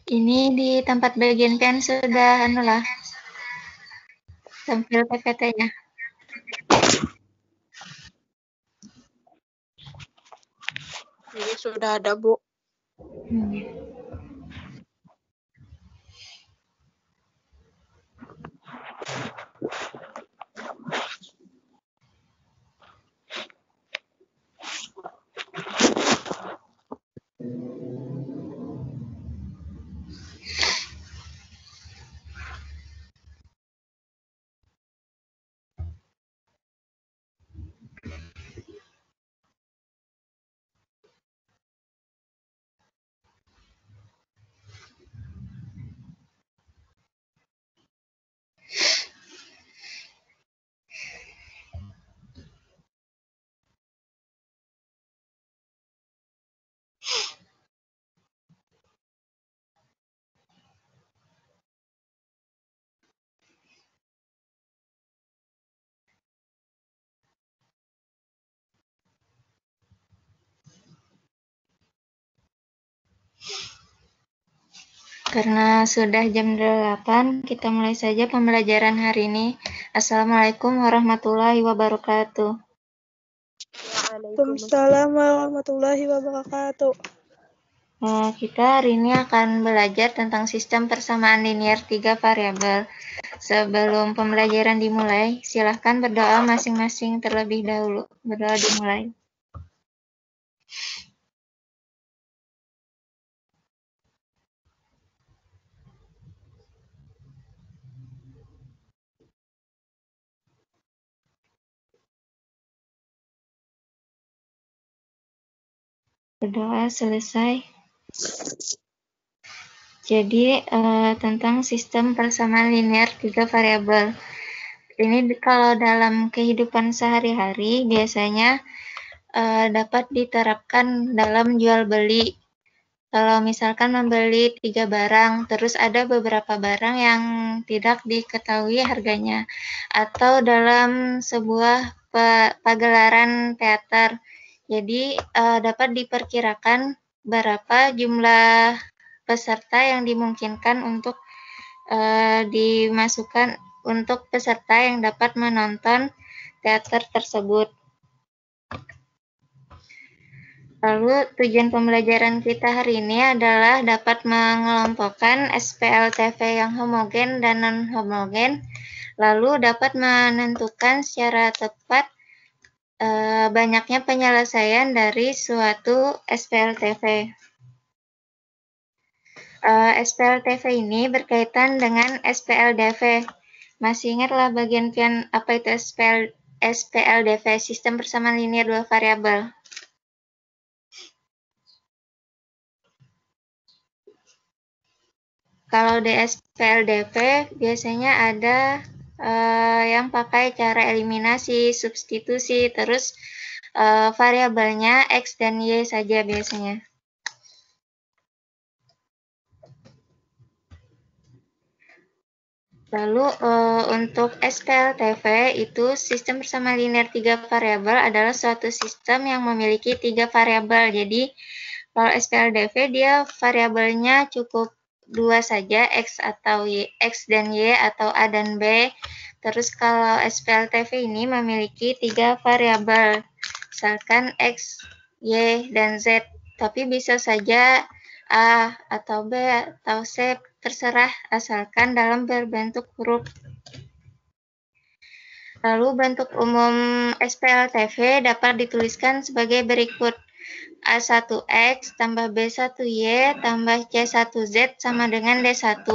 Ini di tempat bagian pen sudah tampil PPT-nya. Ini sudah ada, Bu. Karena sudah jam 8, kita mulai saja pembelajaran hari ini. Assalamualaikum warahmatullahi wabarakatuh. Waalaikumsalam warahmatullahi wabarakatuh. Kita hari ini akan belajar tentang sistem persamaan linear 3 variabel. Sebelum pembelajaran dimulai, silahkan berdoa masing-masing terlebih dahulu. Berdoa dimulai. Berdoa selesai. Jadi, tentang sistem persamaan linear 3 variabel. Ini kalau dalam kehidupan sehari-hari biasanya dapat diterapkan dalam jual beli. Kalau misalkan membeli 3 barang, terus ada beberapa barang yang tidak diketahui harganya. Atau dalam sebuah pagelaran teater. Jadi dapat diperkirakan berapa jumlah peserta yang dimungkinkan untuk dimasukkan untuk peserta yang dapat menonton teater tersebut. Lalu tujuan pembelajaran kita hari ini adalah dapat mengelompokkan SPLTV yang homogen dan non-homogen, lalu dapat menentukan secara tepat banyaknya penyelesaian dari suatu SPLTV. SPLTV ini berkaitan dengan SPLDV. Masih ingatlah bagian apa itu SPLDV, sistem persamaan linear dua variabel. Kalau di SPLDV biasanya ada yang pakai cara eliminasi, substitusi, terus variabelnya X dan Y saja biasanya. Lalu untuk SPLTV itu sistem persamaan linear 3 variabel adalah suatu sistem yang memiliki 3 variabel. Jadi kalau SPLDV dia variabelnya cukup 2 saja, X atau Y, X dan Y atau A dan B. Terus kalau SPLTV ini memiliki 3 variabel, misalkan X, Y, dan Z. Tapi bisa saja A atau B atau C, terserah asalkan dalam berbentuk huruf. Lalu bentuk umum SPLTV dapat dituliskan sebagai berikut. A1X tambah B1Y tambah C1Z sama dengan D1.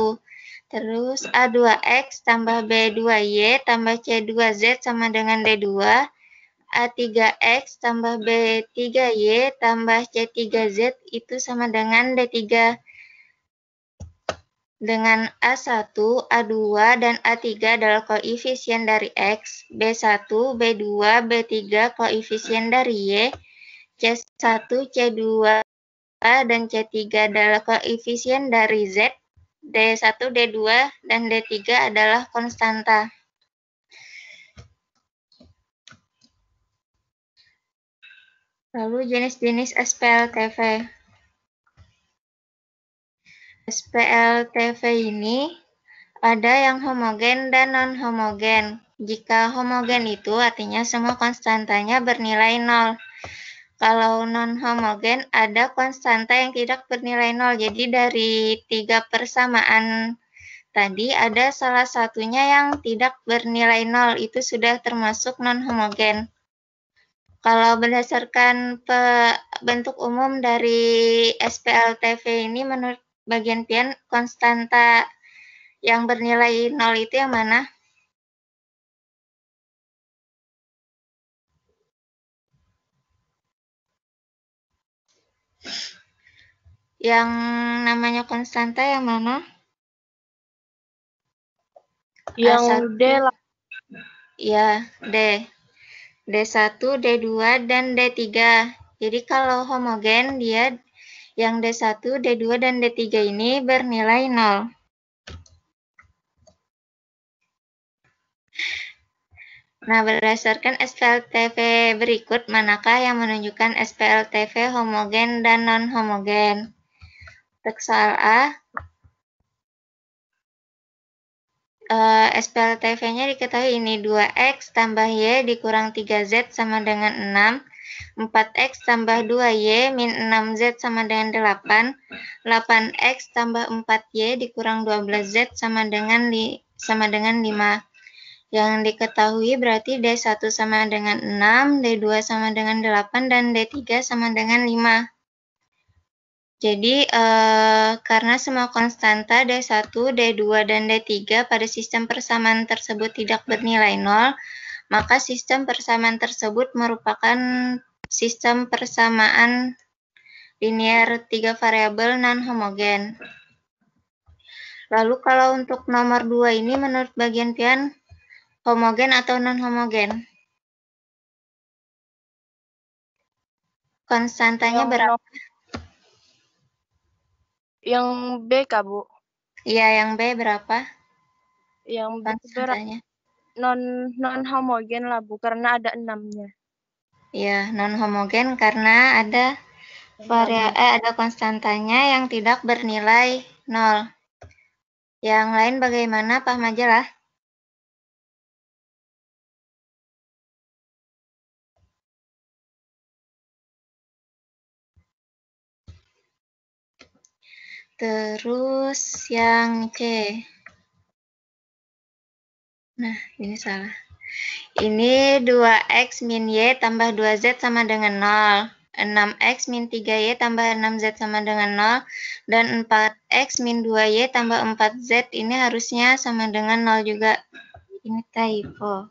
Terus A2X tambah B2Y tambah C2Z sama dengan D2. A3X tambah B3Y tambah C3Z itu sama dengan D3. Dengan A1, A2, dan A3 adalah koefisien dari X, B1, B2, B3 koefisien dari Y, C1, C2, dan C3 adalah koefisien dari Z, D1, D2, dan D3 adalah konstanta. Lalu jenis-jenis SPLTV. SPLTV ini ada yang homogen dan non-homogen. Jika homogen itu artinya semua konstantanya bernilai 0. Kalau non-homogen ada konstanta yang tidak bernilai 0. Jadi dari 3 persamaan tadi ada salah satunya yang tidak bernilai 0. Itu sudah termasuk non-homogen. Kalau berdasarkan bentuk umum dari SPLTV ini menurut bagian pian konstanta yang bernilai 0 itu yang mana? Yang namanya konstanta yang mana? Yang D lah. Ya, D. D1, D2, dan D3. Jadi kalau homogen dia yang D1, D2, dan D3 ini bernilai 0. Nah, berdasarkan SPLTV berikut, manakah yang menunjukkan SPLTV homogen dan non-homogen? Untuk soal A, SPLTV-nya diketahui ini 2X tambah Y dikurang 3Z sama dengan 6, 4X tambah 2Y min 6Z sama dengan 8, 8X tambah 4Y dikurang 12Z sama dengan 5. Yang diketahui berarti D1 sama dengan 6, D2 sama dengan 8, dan D3 sama dengan 5. Jadi, karena semua konstanta D1, D2, dan D3 pada sistem persamaan tersebut tidak bernilai 0, maka sistem persamaan tersebut merupakan sistem persamaan linear 3 variabel non-homogen. Lalu kalau untuk nomor 2 ini menurut bagian pian, homogen atau non-homogen? Konstantanya berapa? Yang B, Kak, Bu. Iya, yang B berapa? Yang B Konstantanya. non-homogen lah, Bu, karena ada 6-nya. Iya, non-homogen karena ada ada konstantanya yang tidak bernilai 0. Yang lain bagaimana, paham aja lah. Terus yang C. Nah, ini salah. Ini 2X min Y tambah 2Z sama dengan 0. 6X min 3Y tambah 6Z sama dengan 0. Dan 4X min 2Y tambah 4Z ini harusnya sama dengan 0 juga. Ini typo.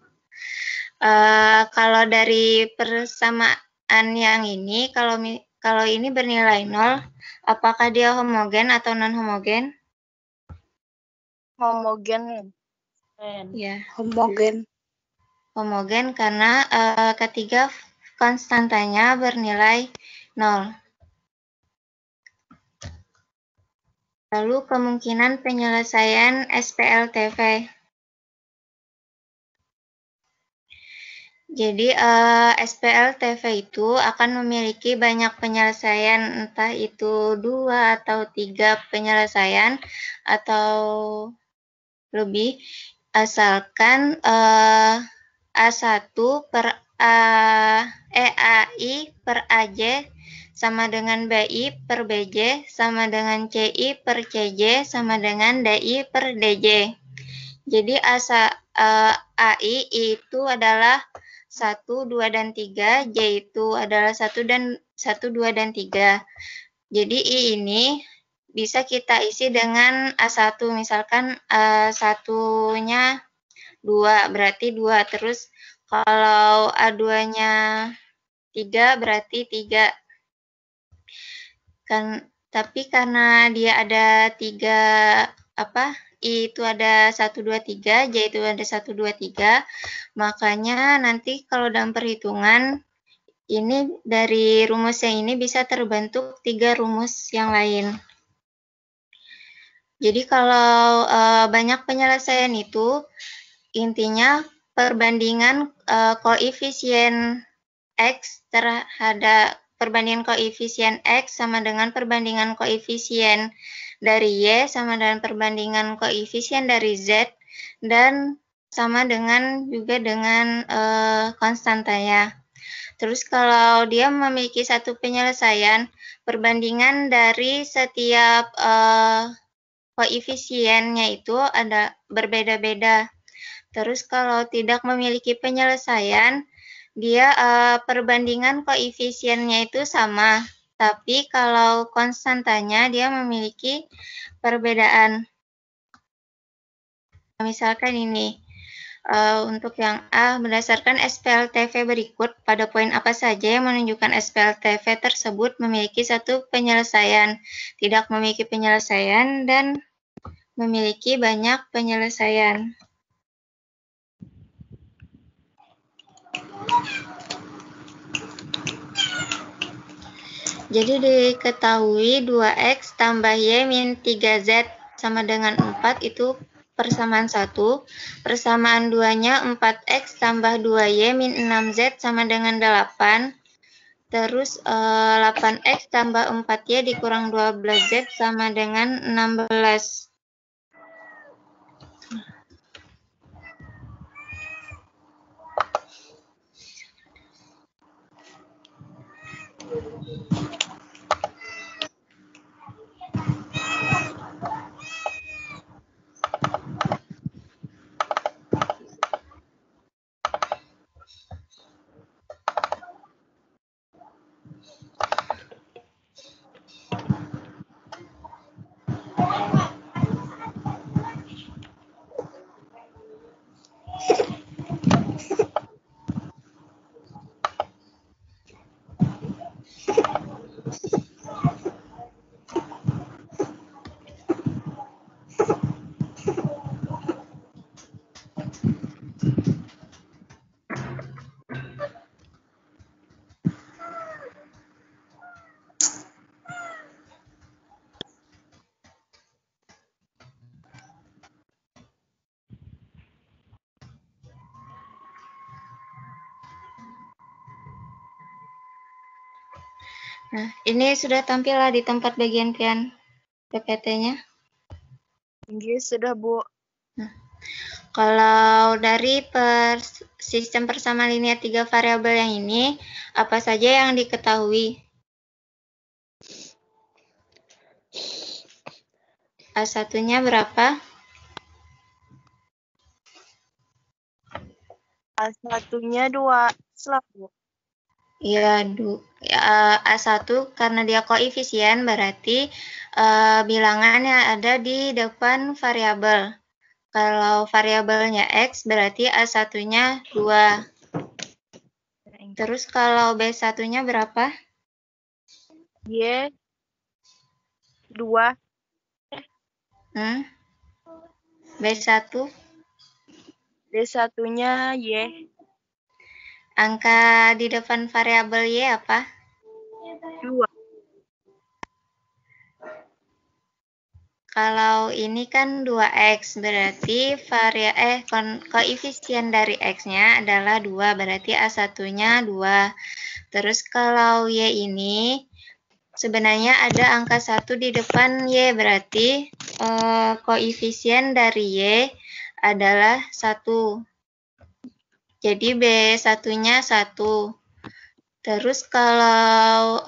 Kalau dari persamaan yang ini, kalau ini bernilai 0, apakah dia homogen atau non-homogen? Homogen. Ya. Homogen. Homogen karena ketiga konstantanya bernilai 0. Lalu kemungkinan penyelesaian SPLTV. Jadi SPLTV itu akan memiliki banyak penyelesaian, entah itu 2 atau 3 penyelesaian atau lebih, asalkan A1 per EAI per AJ sama dengan BI per BJ sama dengan CI per CJ sama dengan DI per DJ. Jadi AI itu adalah 1, 2, dan 3, J itu adalah 1, 2, dan 3. Jadi I ini bisa kita isi dengan A1, misalkan satunya 2, berarti 2. Terus kalau A2-nya 3, berarti 3. Tapi karena dia ada 3, I itu ada 1, 2, 3, J itu ada 1, 2, 3, makanya nanti kalau dalam perhitungan, ini dari rumus yang ini bisa terbentuk 3 rumus yang lain. Jadi kalau banyak penyelesaian itu, intinya perbandingan koefisien X terhadap perbandingan koefisien X sama dengan perbandingan koefisien dari Y sama dengan perbandingan koefisien dari Z, dan sama dengan juga dengan konstantanya. Terus kalau dia memiliki satu penyelesaian, perbandingan dari setiap koefisiennya itu ada berbeda-beda. Terus kalau tidak memiliki penyelesaian, dia perbandingan koefisiennya itu sama. Tapi kalau konstantanya dia memiliki perbedaan. Misalkan ini, untuk yang A, berdasarkan SPLTV berikut, pada poin apa saja yang menunjukkan SPLTV tersebut memiliki satu penyelesaian, tidak memiliki penyelesaian, dan memiliki banyak penyelesaian. Jadi diketahui 2X tambah Y min 3Z sama dengan 4 itu persamaan 1. Persamaan 2-nya 4X tambah 2Y min 6Z sama dengan 8. Terus 8X tambah 4Y dikurang 12Z sama dengan 16. Nah, ini sudah tampil lah di tempat bagian pian PPT-nya. Iya, sudah, Bu. Nah, kalau dari sistem persamaan linear 3 variabel yang ini, apa saja yang diketahui? A1-nya berapa? A1-nya 2 slab, Bu. Iya, A1 karena dia koefisien berarti bilangan yang ada di depan variabel. Kalau variabelnya X berarti A1-nya 2. Terus kalau B1-nya berapa? Y 2. B1? D1-nya Y. Angka di depan variabel Y apa? 2. Kalau ini kan 2X, berarti koefisien dari X-nya adalah 2, berarti A1-nya 2. Terus kalau Y ini, sebenarnya ada angka 1 di depan Y, berarti koefisien dari Y adalah 1. Jadi B1-nya 1. Terus kalau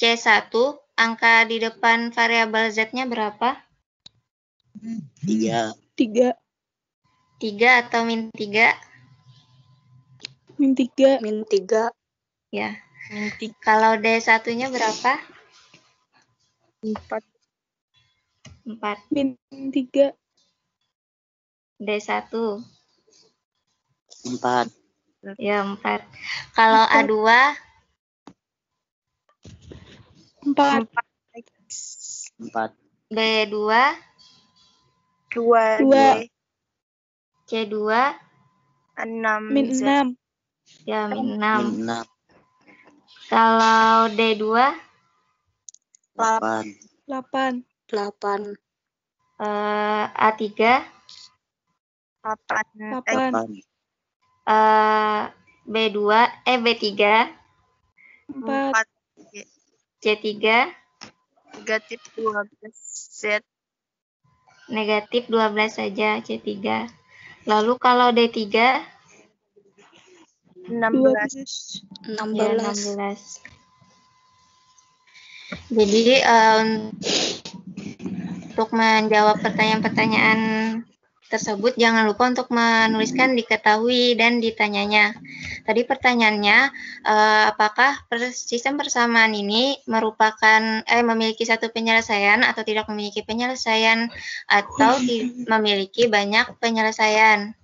C1, angka di depan variabel Z-nya berapa? 3. 3 atau min 3? Min 3. Min 3. Ya. Min 3. Kalau D1-nya berapa? 4. 4. Min 3. D1? 4. Ya, 4. Kalau A2? 4. 4. B2? 2. C2? 6. Min 6. Ya, min 6. Min 6. Kalau D2? 8. 8. A3? 8. B3? 4. 4. C3 Negatif 12Z. negatif 12 saja C3. Lalu kalau D3 16. 12. ya 16. Jadi untuk menjawab pertanyaan-pertanyaan tersebut jangan lupa untuk menuliskan diketahui dan ditanyanya. Tadi pertanyaannya, apakah sistem persamaan ini memiliki satu penyelesaian atau tidak memiliki penyelesaian atau memiliki banyak penyelesaian.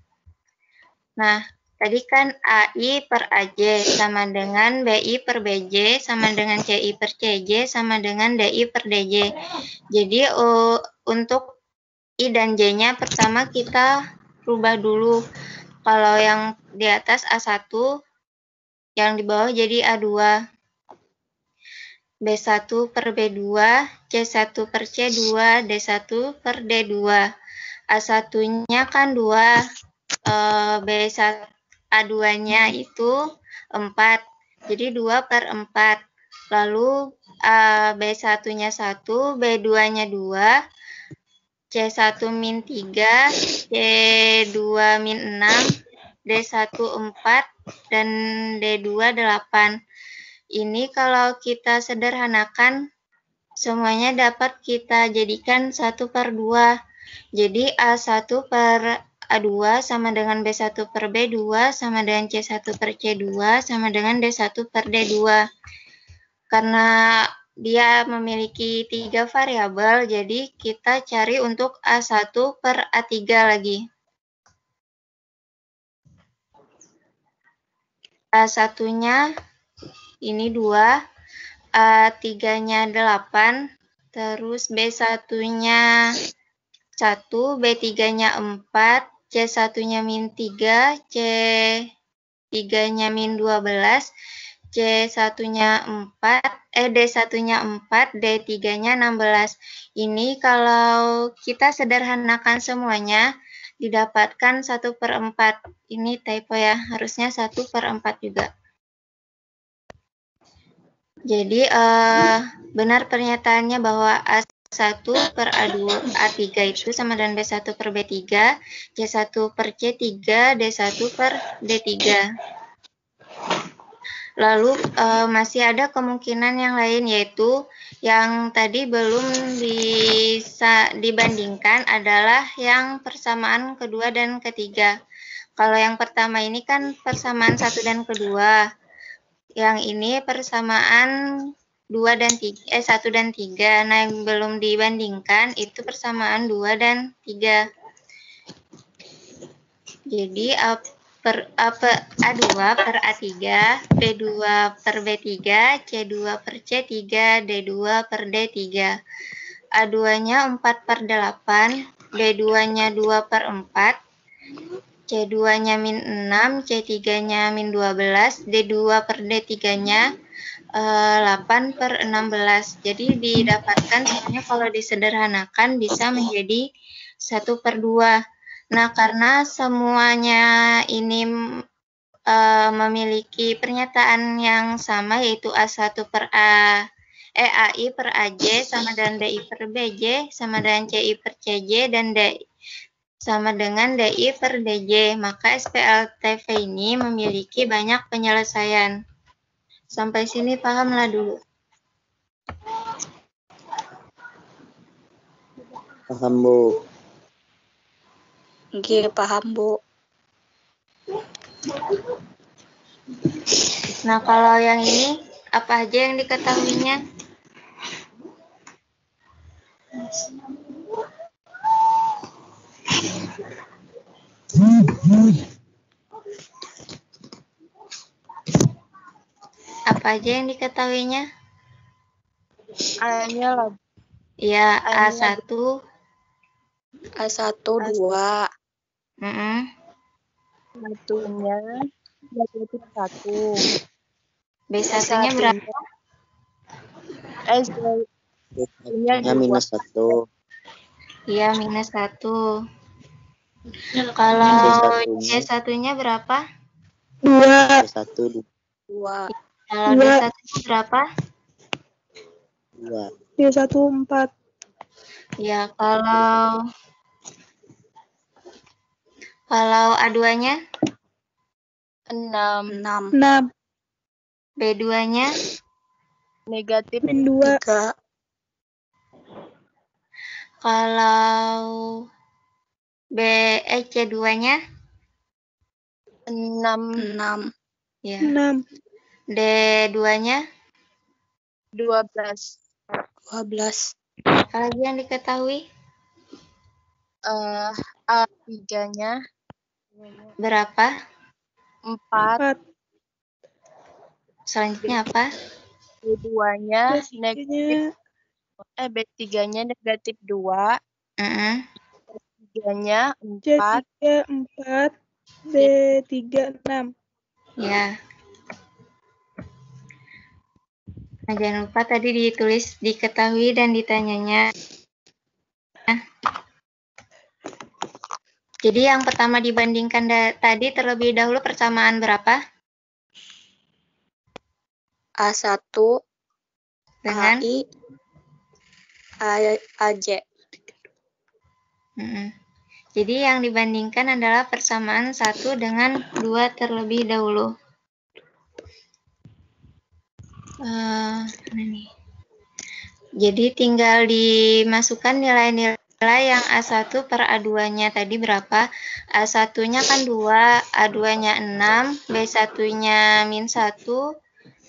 Nah, tadi kan AI per AJ sama dengan BI per BJ sama dengan CI per CJ sama dengan DI per DJ. Jadi untuk I dan J-nya pertama kita rubah dulu. Kalau yang di atas A1, yang di bawah jadi A2. B1 per B2, C1 per C2, D1 per D2. A1-nya kan 2, B1 A2-nya itu 4. Jadi 2 per 4. Lalu B1-nya 1, B2-nya 2, C1 min 3, C2 min 6, D1 4, dan D2 8. Ini kalau kita sederhanakan, semuanya dapat kita jadikan 1 per 2. Jadi A1 per A2 sama dengan B1 per B2 sama dengan C1 per C2 sama dengan D1 per D2. Karena dia memiliki 3 variabel, jadi kita cari untuk A1 per A3 lagi. A1-nya ini 2, A3-nya 8, terus B1-nya 1, B3-nya 4, C1-nya min 3, C3-nya min 12, C1-nya 4, D1-nya 4, D3-nya 16. Ini kalau kita sederhanakan semuanya, didapatkan 1 per 4. Ini typo ya, harusnya 1 per 4 juga. Jadi, benar pernyataannya bahwa A1 per A3 itu sama dengan B1 per B3, C1 per C3, D1 per D3. Lalu masih ada kemungkinan yang lain, yaitu yang tadi belum bisa dibandingkan adalah yang persamaan kedua dan ketiga. Kalau yang pertama ini kan persamaan 1 dan kedua. Yang ini persamaan 1 dan 3. Nah, yang belum dibandingkan itu persamaan 2 dan 3. Jadi A2 per A3, B2 per B3, C2 per C3, D2 per D3. A2-nya 4 per 8, B2-nya 2 per 4, C2-nya min 6, C3-nya min 12, D2 per D3-nya 8 per 16. Jadi didapatkan semuanya kalau disederhanakan bisa menjadi 1 per 2. Nah, karena semuanya ini memiliki pernyataan yang sama, yaitu A1 per AI per AJ sama dengan DI per BJ sama dengan CI per CJ dan DI sama dengan DI per DJ, maka SPLTV ini memiliki banyak penyelesaian. Sampai sini pahamlah dulu. Paham, Bu. Oke, paham, Bu. Nah, kalau yang ini, apa aja yang diketahuinya? Apa aja yang diketahuinya? A-nya lah. Ya, A1. A1 2. Satunya negatif 1. B1-nya berapa? Ya, minus 1. Iya, minus 1. Kalau C1-nya berapa? 2. C1 2. Kalau Dua. D1 berapa? 2. D1 4. Ya, kalau A2-nya, 6. 6. B2-nya, Negatif Min 2. 3. kalau C2-nya, 6. ya. 6. D2-nya, 12. apalagi yang diketahui? A3-nya Berapa? 4. 4. Selanjutnya apa? B2-nya negatif. D3-nya B3-nya negatif 2. Mm-mm. D3-nya 4. C3 4. D3 6. Ya. Nah, jangan lupa tadi ditulis diketahui dan ditanyanya. Jadi yang pertama dibandingkan tadi terlebih dahulu persamaan berapa? A1, Dengan? AI, AJ. Mm-mm. Jadi yang dibandingkan adalah persamaan 1 dengan 2 terlebih dahulu. Mana nih? Jadi tinggal dimasukkan nilai-nilai yang A1 per A2-nya tadi berapa? A1-nya kan 2, A2-nya 6, B1-nya min 1,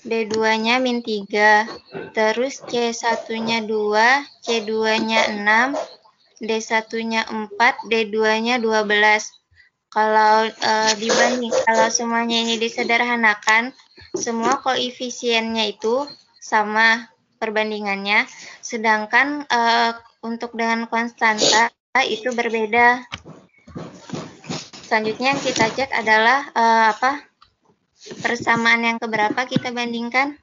B2-nya min 3, terus C1-nya 2, C2-nya 6, D1-nya 4, D2-nya 12. Kalau kalau semuanya ini disederhanakan, semua koefisiennya itu sama perbandingannya, sedangkan untuk dengan konstanta itu berbeda. Selanjutnya yang kita cek adalah persamaan yang keberapa kita bandingkan.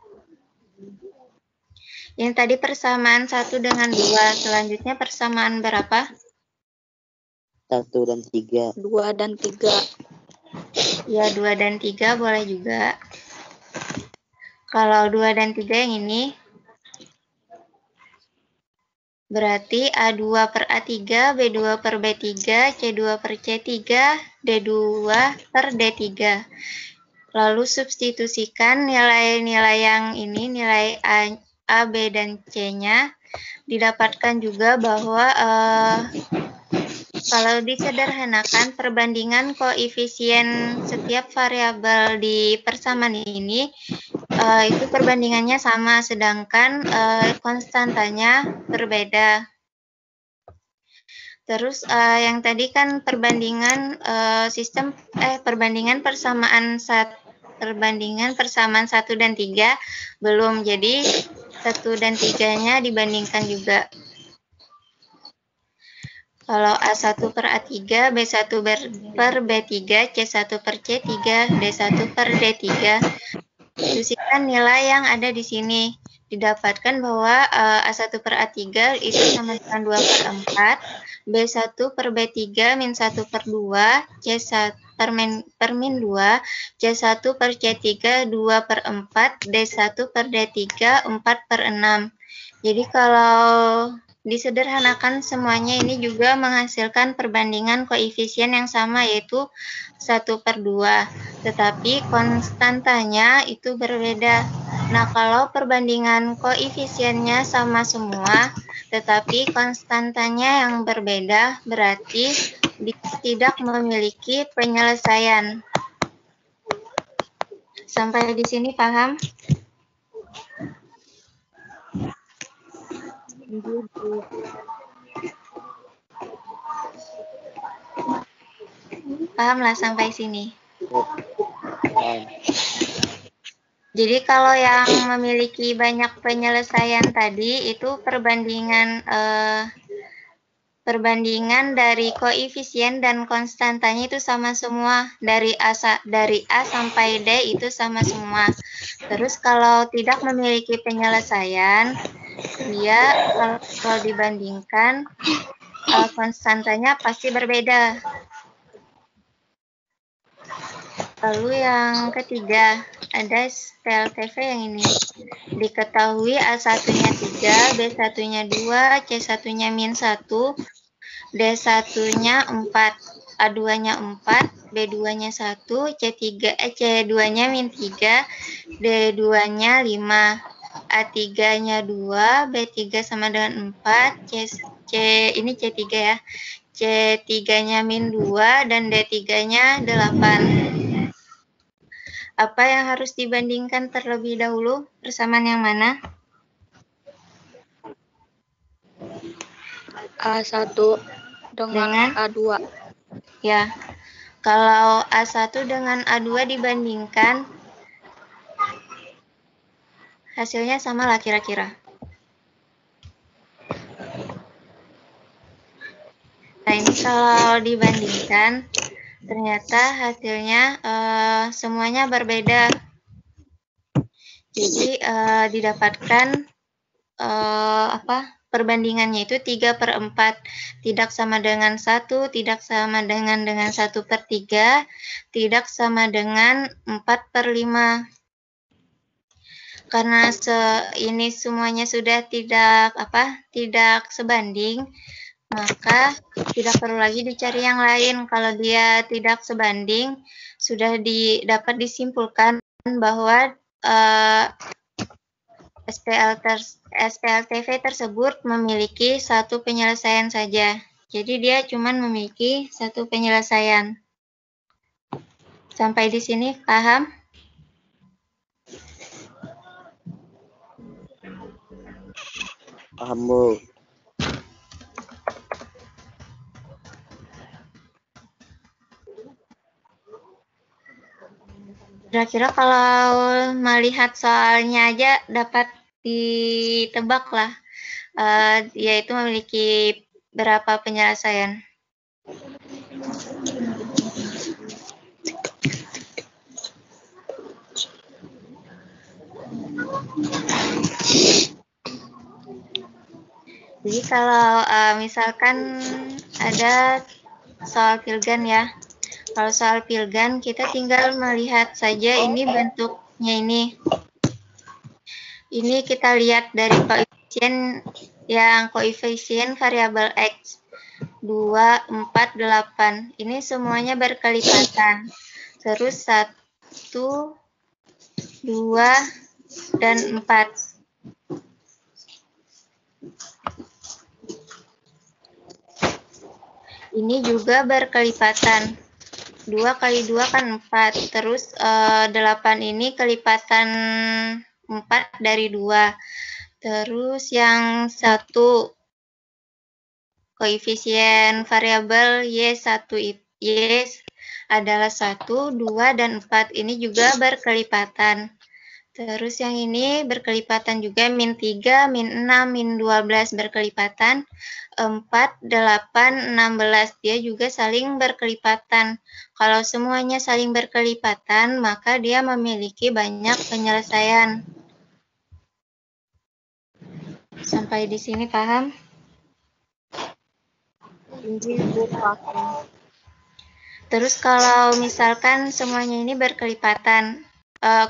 Yang tadi persamaan 1 dengan 2, selanjutnya persamaan berapa? 1 dan 3. 2 dan 3. Ya, 2 dan 3 boleh juga. Kalau 2 dan 3 yang ini, berarti A2 per A3, B2 per B3, C2 per C3, D2 per D3. Lalu substitusikan nilai-nilai yang ini, nilai A, B, dan C-nya. Didapatkan juga bahwa kalau disederhanakan perbandingan koefisien setiap variabel di persamaan ini itu perbandingannya sama, sedangkan konstantanya berbeda. Terus yang tadi kan perbandingan perbandingan persamaan 1 dan 3 belum, jadi 1 dan 3-nya dibandingkan juga. Kalau A1 per A3, B1 per B3, C1 per C3, D1 per D3, substitusikan nilai yang ada di sini. Didapatkan bahwa A1 per A3 itu sama dengan 2 per 4, B1 per B3 min 1 per 2, C1 per min 2, C1 per C3 2 per 4, D1 per D3 4 per 6. Jadi kalau disederhanakan semuanya ini juga menghasilkan perbandingan koefisien yang sama, yaitu 1 per 2. Tetapi konstantanya itu berbeda. Nah, kalau perbandingan koefisiennya sama semua, tetapi konstantanya yang berbeda, berarti dia tidak memiliki penyelesaian. Sampai di sini paham? Pahamlah sampai sini. Jadi kalau yang memiliki banyak penyelesaian tadi itu perbandingan dari koefisien dan konstantanya itu sama semua, dari A sampai D itu sama semua. Terus kalau tidak memiliki penyelesaian, dia kalau dibandingkan konstantanya pasti berbeda. Lalu yang ketiga, ada SPLTV yang ini. Diketahui A1-nya 3, B1-nya 2, C1-nya -1, D1-nya 4, A2-nya 4, B2-nya 1, C2-nya -3, D2-nya 5, A3-nya 2, B3 sama dengan 4, ini C3 ya. C3-nya -2 dan D3-nya 8. Apa yang harus dibandingkan terlebih dahulu? Persamaan yang mana? A1 dengan A2. Ya, kalau A1 dengan A2 dibandingkan, hasilnya sama lah kira-kira. Nah, ini kalau dibandingkan, ternyata hasilnya semuanya berbeda. Jadi didapatkan perbandingannya itu 3/4, tidak sama dengan 1, tidak sama dengan 1/3, tidak sama dengan 4/5. Karena ini semuanya sudah tidak sebanding, maka tidak perlu lagi dicari yang lain. Kalau dia tidak sebanding, sudah dapat disimpulkan bahwa SPLTV tersebut memiliki satu penyelesaian saja. Jadi dia cuma memiliki satu penyelesaian. Sampai di sini paham? Paham, Bu. Kira-kira kalau melihat soalnya aja dapat ditebak lah, yaitu memiliki berapa penyelesaian. Jadi kalau misalkan ada soal Pilgan ya, kalau soal Pilgan kita tinggal melihat saja ini bentuknya ini. Ini kita lihat dari koefisien variabel X 2, 4, 8. Ini semuanya berkelipatan. Terus 1, 2, dan 4. Ini juga berkelipatan. 2 kali 2 kan 4. Terus 8 ini kelipatan 4 dari 2. Terus yang 1 koefisien variabel Y1 Y adalah 1, 2, dan 4. Ini juga berkelipatan. Terus yang ini berkelipatan juga -3, -6, -12 berkelipatan. 4, 8, 16 dia juga saling berkelipatan. Kalau semuanya saling berkelipatan, maka dia memiliki banyak penyelesaian. Sampai di sini paham? Terus kalau misalkan semuanya ini berkelipatan,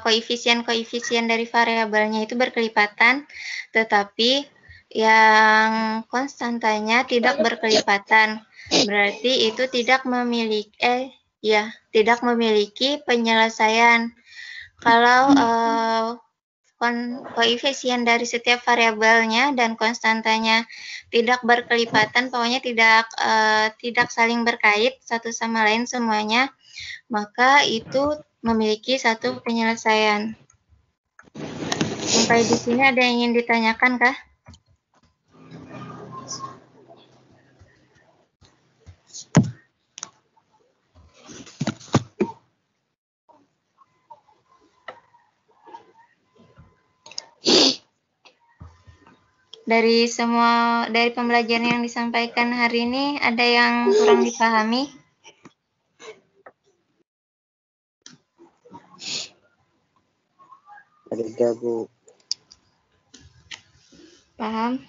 koefisien-koefisien dari variabelnya itu berkelipatan, tetapi yang konstantanya tidak berkelipatan, berarti itu tidak memiliki penyelesaian. Kalau koefisien dari setiap variabelnya dan konstantanya tidak berkelipatan, pokoknya tidak saling berkait satu sama lain semuanya, maka itu memiliki satu penyelesaian. Sampai di sini ada yang ingin ditanyakan kah? Dari pembelajaran yang disampaikan hari ini, ada yang kurang dipahami? Ada, Bu. Paham?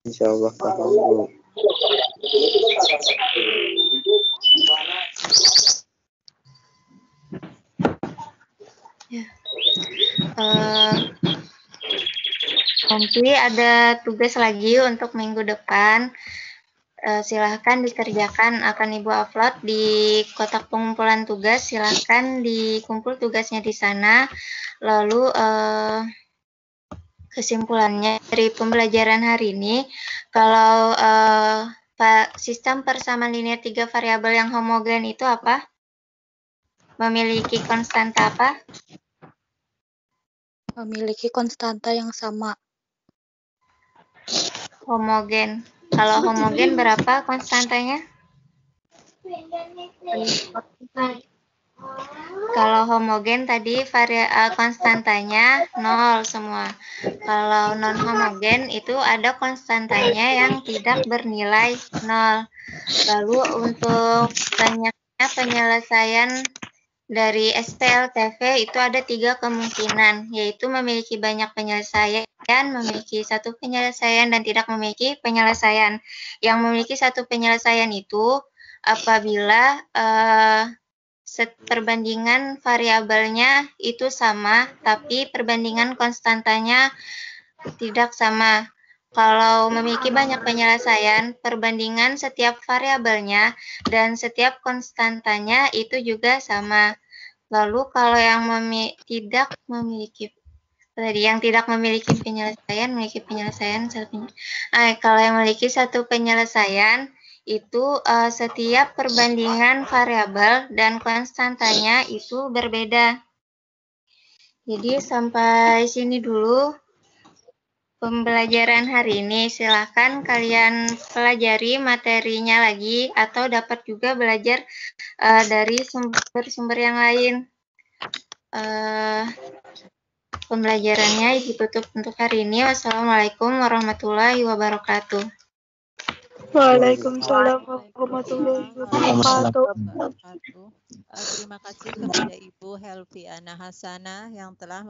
Insya Allah paham, Bu. Nanti ada tugas lagi untuk minggu depan. Silahkan dikerjakan, akan Ibu upload di kotak pengumpulan tugas. Silahkan dikumpul tugasnya di sana. Lalu kesimpulannya dari pembelajaran hari ini, kalau sistem persamaan linear 3 variabel yang homogen itu apa? Memiliki konstanta apa? Memiliki konstanta yang sama. Homogen. Kalau homogen berapa konstantanya? Kalau homogen tadi konstantanya 0 semua. Kalau non homogen itu ada konstantanya yang tidak bernilai 0. Lalu untuk banyaknya penyelesaian dari SPLTV itu ada 3 kemungkinan, yaitu memiliki banyak penyelesaian, memiliki satu penyelesaian, dan tidak memiliki penyelesaian. Yang memiliki satu penyelesaian itu apabila perbandingan variabelnya itu sama, tapi perbandingan konstantanya tidak sama. Kalau memiliki banyak penyelesaian, perbandingan setiap variabelnya dan setiap konstantanya itu juga sama. Lalu kalau yang tidak memiliki penyelesaian, memiliki penyelesaian kalau yang memiliki satu penyelesaian itu setiap perbandingan variabel dan konstantanya itu berbeda. Jadi sampai sini dulu pembelajaran hari ini. Silahkan kalian pelajari materinya lagi atau dapat juga belajar dari sumber-sumber yang lain. Pembelajarannya ditutup untuk hari ini. Wassalamualaikum warahmatullahi wabarakatuh. Waalaikumsalam warahmatullahi wabarakatuh. Terima kasih kepada Ibu Helviana Hasanah yang telah